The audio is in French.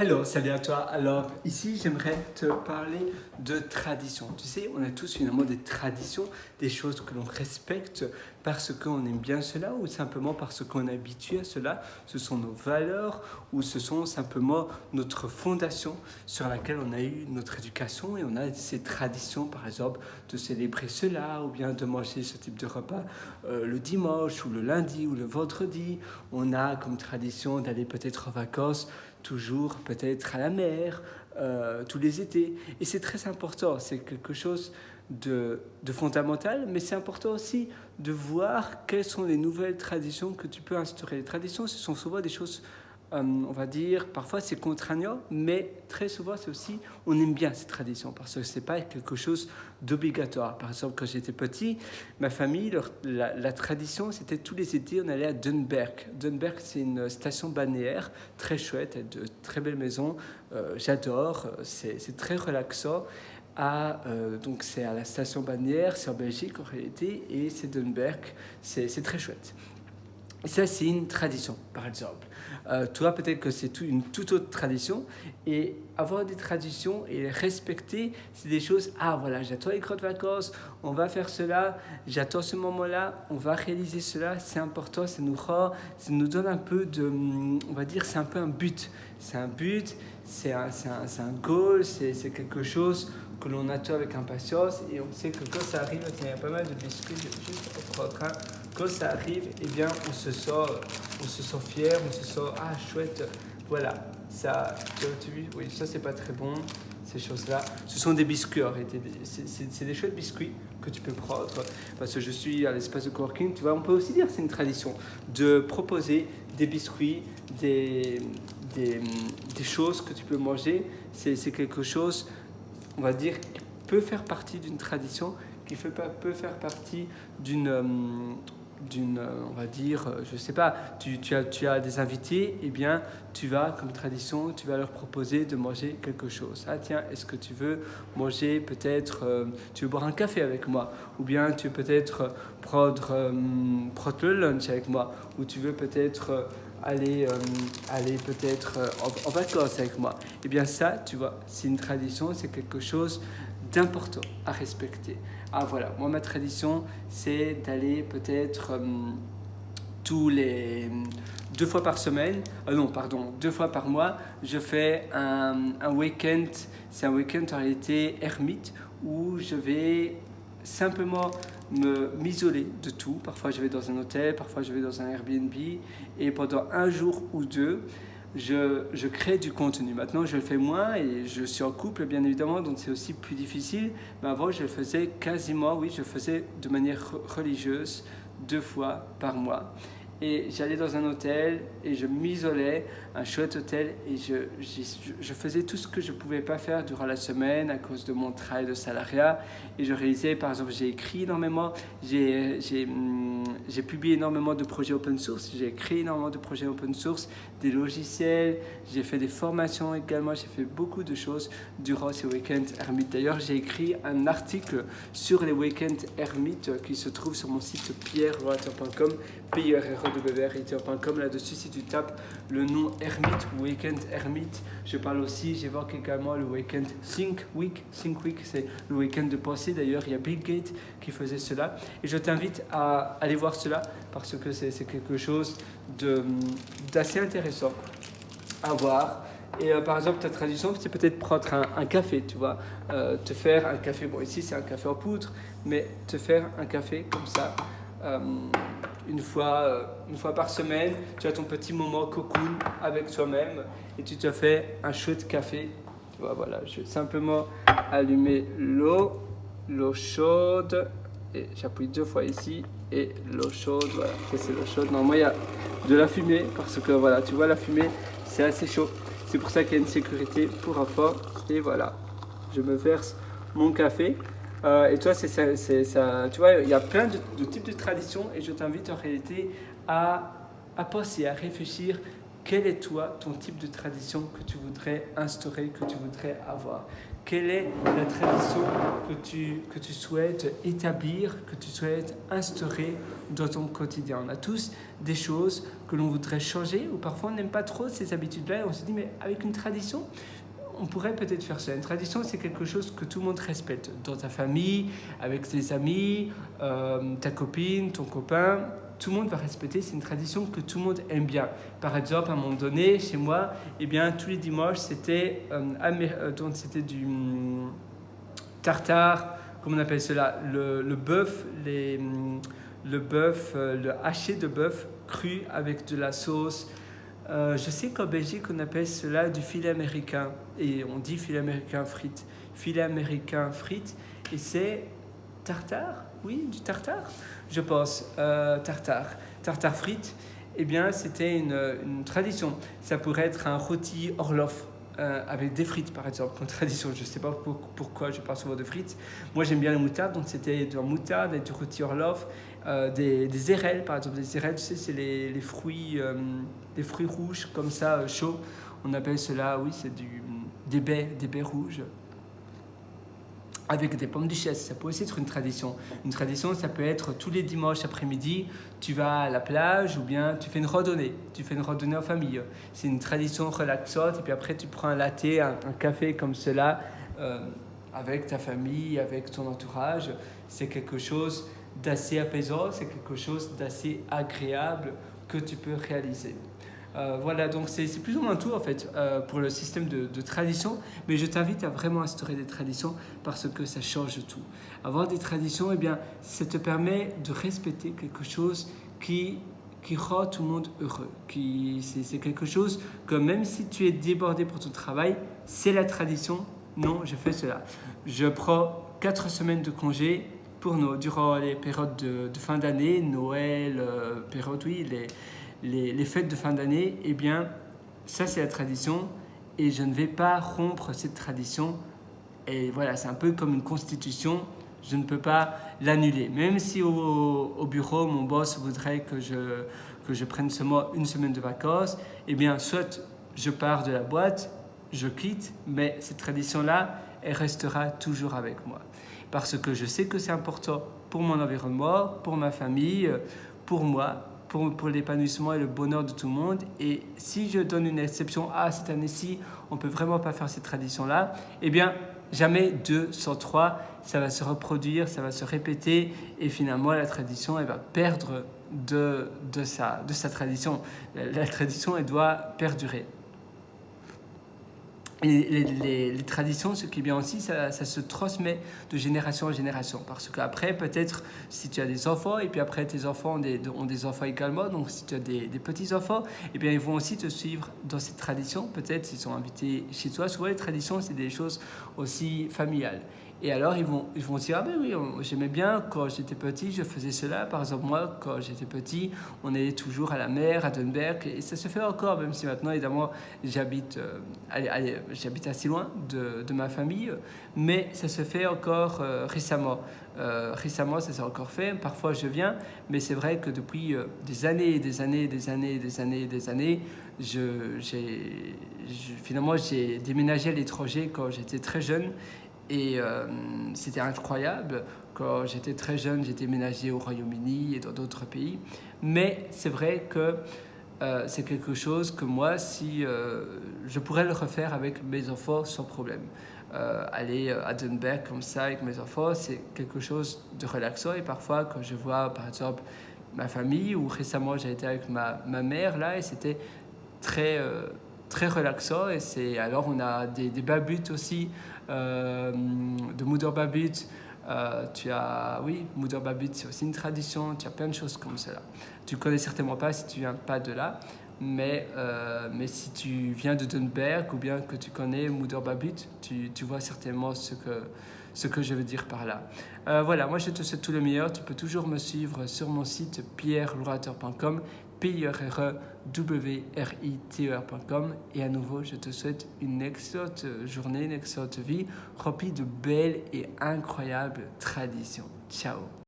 Hello, salut à toi. Alors ici, j'aimerais te parler de tradition. Tu sais, on a tous finalement des traditions, des choses que l'on respecte parce qu'on aime bien cela ou simplement parce qu'on est habitué à cela. Ce sont nos valeurs ou ce sont simplement notre fondation sur laquelle on a eu notre éducation et on a ces traditions, par exemple, de célébrer cela ou bien de manger ce type de repas le dimanche ou le lundi ou le vendredi. On a comme tradition d'aller peut-être en vacances toujours peut-être à la mer, tous les étés. Et c'est très important, c'est quelque chose de fondamental, mais c'est important aussi de voir quelles sont les nouvelles traditions que tu peux instaurer. Les traditions, ce sont souvent des choses, on va dire, parfois c'est contraignant, mais très souvent c'est aussi, on aime bien ces traditions, parce que c'est pas quelque chose d'obligatoire. Par exemple, quand j'étais petit, ma famille, la tradition, c'était tous les étés, on allait à Dunberg. Dunberg, c'est une station balnéaire très chouette, de très belles maisons. J'adore, c'est très relaxant. Donc c'est à la station balnéaire, c'est en Belgique en réalité, et c'est Dunberg, c'est très chouette. Et ça, c'est une tradition, par exemple. Toi, peut-être que c'est une toute autre tradition. Et avoir des traditions et les respecter, c'est des choses, ah voilà, j'attends les grandes vacances, on va faire cela, j'attends ce moment-là, on va réaliser cela, c'est important, ça nous donne un peu de, on va dire, c'est un peu un but. C'est un but, c'est un goal, c'est quelque chose que l'on attend avec impatience et on sait que quand ça arrive, il y a pas mal de biscuits, juste prendre un. Quand ça arrive, eh bien, on se sent fier, on se sent ah chouette, voilà. Ça, tu vois, oui, ça c'est pas très bon. Ces choses-là, ce sont des biscuits en réalité. C'est des chouettes biscuits que tu peux prendre parce que je suis à l'espace de coworking. Tu vois, on peut aussi dire que c'est une tradition de proposer des biscuits, des choses que tu peux manger. C'est quelque chose, on va dire, qui peut faire partie d'une tradition, qui peut faire partie on va dire, je sais pas, tu as des invités, eh bien, tu vas, comme tradition, tu vas leur proposer de manger quelque chose. Ah tiens, est-ce que tu veux manger peut-être, tu veux boire un café avec moi, ou bien tu veux peut-être prendre le lunch avec moi, ou tu veux peut-être aller peut-être en vacances avec moi. Eh bien ça, tu vois, c'est une tradition, c'est quelque chose d'important à respecter. Ah voilà, moi ma tradition, c'est d'aller peut-être tous les 2 fois par semaine, non pardon, 2 fois par mois, je fais un week-end, c'est un week-end en réalité ermite, où je vais simplement m'isoler de tout. Parfois je vais dans un hôtel, parfois je vais dans un Airbnb, et pendant un jour ou deux, je crée du contenu. Maintenant, je le fais moins et je suis en couple, bien évidemment, donc c'est aussi plus difficile. Mais avant, je le faisais quasiment, oui, je le faisais de manière religieuse, 2 fois par mois. Et j'allais dans un hôtel et je m'isolais, un chouette hôtel, et je faisais tout ce que je ne pouvais pas faire durant la semaine à cause de mon travail de salariat. Et je réalisais, par exemple, j'ai écrit énormément, j'ai publié énormément de projets open source, j'ai créé énormément de projets open source, des logiciels, j'ai fait des formations également, j'ai fait beaucoup de choses durant ces week-ends ermites. D'ailleurs, j'ai écrit un article sur les week-ends ermites qui se trouve sur mon site pierreroater.com, pierreroater.com. Là-dessus, si tu tapes le nom Ermite, Weekend Ermite, je parle aussi, j'évoque également le Weekend Think Week. Think Week, c'est le week-end de pensée. D'ailleurs, il y a Bill Gates qui faisait cela. Et je t'invite à aller voir cela parce que c'est quelque chose d'assez intéressant à voir. Et par exemple, ta tradition, c'est peut-être prendre un café, tu vois, te faire un café. Bon, ici, c'est un café en poudre, mais te faire un café comme ça. Une fois par semaine, tu as ton petit moment cocoon avec toi-même et tu te fais un chouette café. Tu vois, voilà, je vais simplement allumer l'eau chaude et j'appuie 2 fois ici et l'eau chaude, voilà, ça c'est l'eau chaude. Normalement, il y a de la fumée parce que voilà, tu vois, la fumée, c'est assez chaud. C'est pour ça qu'il y a une sécurité pour enfants. Et voilà, je me verse mon café. Et toi, c'est ça, tu vois, il y a plein de types de traditions et je t'invite en réalité à penser, à réfléchir quel est toi, ton type de tradition que tu voudrais instaurer, que tu voudrais avoir? Quelle est la tradition que tu souhaites établir, que tu souhaites instaurer dans ton quotidien? On a tous des choses que l'on voudrait changer ou parfois on n'aime pas trop ces habitudes-là et on se dit mais avec une tradition, on pourrait peut-être faire ça. Une tradition, c'est quelque chose que tout le monde respecte. Dans ta famille, avec tes amis, ta copine, ton copain, tout le monde va respecter. C'est une tradition que tout le monde aime bien. Par exemple, à un moment donné, chez moi, eh bien, tous les dimanches, c'était du tartare, comment on appelle cela, le bœuf, le haché de bœuf cru avec de la sauce. Je sais qu'en Belgique, on appelle cela du filet américain. Et on dit filet américain frites. Filet américain frites. Et c'est tartare? Oui, du tartare, je pense. Tartare frites. Eh bien, c'était une tradition. Ça pourrait être un rôti Orloff. Avec des frites par exemple, comme tradition. Je ne sais pas pourquoi je parle souvent de frites. Moi j'aime bien la moutarde, donc c'était de la moutarde et du rôti Orloff, des érelles par exemple. Des érelles, tu sais, c'est les fruits rouges comme ça, chauds. On appelle cela, oui, c'est des baies rouges. Avec des pommes duchesse, ça peut aussi être une tradition. Une tradition, ça peut être tous les dimanches après-midi, tu vas à la plage ou bien tu fais une randonnée. Tu fais une randonnée en famille. C'est une tradition relaxante et puis après tu prends un latte, un café comme cela avec ta famille, avec ton entourage. C'est quelque chose d'assez apaisant, c'est quelque chose d'assez agréable que tu peux réaliser. Voilà, donc c'est plus ou moins tout en fait pour le système de tradition, mais je t'invite à vraiment instaurer des traditions parce que ça change tout. Avoir des traditions, eh bien, ça te permet de respecter quelque chose qui rend tout le monde heureux. C'est quelque chose que même si tu es débordé pour ton travail, c'est la tradition. Non, je fais cela. Je prends 4 semaines de congé durant les périodes de fin d'année, Noël, les fêtes de fin d'année, eh bien, ça c'est la tradition et je ne vais pas rompre cette tradition. Et voilà, c'est un peu comme une constitution, je ne peux pas l'annuler. Même si au bureau, mon boss voudrait que je prenne seulement une semaine de vacances, eh bien, soit je pars de la boîte, je quitte, mais cette tradition-là, elle restera toujours avec moi. Parce que je sais que c'est important pour mon environnement, pour ma famille, pour moi, pour l'épanouissement et le bonheur de tout le monde. Et si je donne une exception, cette année-ci, on ne peut vraiment pas faire cette tradition-là, eh bien, jamais 2 sans 3, ça va se reproduire, ça va se répéter, et finalement, la tradition, elle va perdre de sa tradition. La tradition, elle doit perdurer. Et les traditions, ce qui est bien aussi, ça se transmet de génération en génération. Parce qu'après, peut-être, si tu as des enfants, et puis après, tes enfants ont des enfants également, donc si tu as des petits-enfants, eh bien, ils vont aussi te suivre dans cette tradition. Peut-être s'ils sont invités chez toi. Souvent, les traditions, c'est des choses aussi familiales. Et alors, ils vont dire, ah ben oui, j'aimais bien, quand j'étais petit, je faisais cela. Par exemple, moi, quand j'étais petit, on allait toujours à la mer, à Dunberg, et ça se fait encore, même si maintenant, évidemment, j'habite assez loin de ma famille, mais ça se fait encore récemment. Récemment, ça s'est encore fait. Parfois, je viens, mais c'est vrai que depuis des années, finalement, j'ai déménagé à l'étranger quand j'étais très jeune. Et c'était incroyable. Quand j'étais très jeune, j'ai déménagé au Royaume-Uni et dans d'autres pays. Mais c'est vrai que c'est quelque chose que moi, si je pourrais le refaire avec mes enfants sans problème. Aller à Dunberg comme ça avec mes enfants, c'est quelque chose de relaxant. Et parfois, quand je vois par exemple ma famille, ou récemment j'ai été avec ma mère là, et c'était très relaxant. Alors on a des babutes aussi, de Moeder Babut. Moeder Babut, c'est aussi une tradition. Tu as plein de choses comme cela. Tu ne connais certainement pas si tu ne viens pas de là, mais si tu viens de Dunberg ou bien que tu connais Moeder Babut, tu vois certainement ce que je veux dire par là. Voilà, moi je te souhaite tout le meilleur. Tu peux toujours me suivre sur mon site pierrelorateur.com, pierrewriter.com, et à nouveau je te souhaite une excellente journée, une excellente vie remplie de belles et incroyables traditions. Ciao.